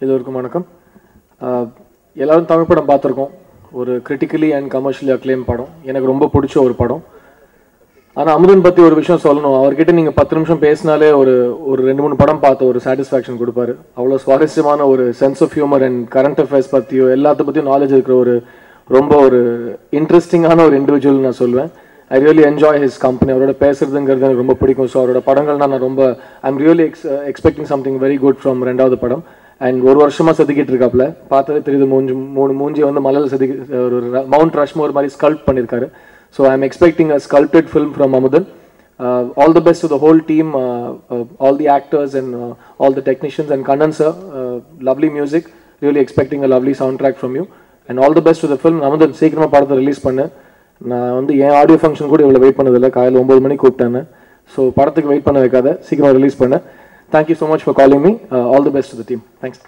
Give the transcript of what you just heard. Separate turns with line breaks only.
எல்லோருக்கும் வணக்கம். எல்லாரும் தமிழ் படம் பார்த்துருக்கோம். ஒரு கிரிட்டிக்கலி அண்ட் கமர்ஷியலி அக்ளைம் படம். எனக்கு ரொம்ப பிடிச்ச ஒரு படம். ஆனால் அமுதன் பற்றி ஒரு விஷயம் சொல்லணும். அவர்கிட்ட நீங்கள் 10 நிமிஷம் பேசினாலே ஒரு 2-3 படம் பார்த்த ஒரு சாட்டிஸ்ஃபேக்ஷன் கொடுப்பாரு. அவ்வளோ சுவாரஸ்யமான ஒரு sense of humour and current affairs பற்றியோ எல்லாத்த பற்றியும் நாலேஜ் இருக்கிற ரொம்ப ஒரு இன்ட்ரெஸ்டிங்கான ஒரு இண்டிவிஜுவல் நான் சொல்லுவேன். I really enjoy his company. அவரோட பேசுறதுங்கிறது எனக்கு ரொம்ப பிடிக்கும். ஸோ அவரோட படங்கள்னா நான் ரொம்ப I'm really expecting something very good from ரெண்டாவது படம். அண்ட் ஒரு வருஷமாக செதுக்கிட்டு இருக்காப்புல. பார்த்ததே தெரியுது. மூஞ்சியை வந்து மலையில் செதுக்கி ஒரு மவுண்ட் ரஷ்மோர் மாதிரி ஸ்கல்ப்ட் பண்ணியிருக்காரு. So I am expecting a sculpted film from Amudhan. All the best to the whole team, all the actors and all the technicians and Kannan sir. Lovely music. Really expecting a lovely soundtrack from you and all the best to the film. Amudhan சீக்கிரமாக படத்தை release பண்ணு. நான் வந்து என் audio function கூட இவ்வளோ wait பண்ணதில்லை. காலையில் 9 மணிக்கு கூப்பிட்டேன்னு. ஸோ படத்துக்கு வெயிட் பண்ண வைக்காத, சீக்கிரம் ரிலீஸ் பண்ண. Thank you so much for calling me. All the best to the team. Thanks.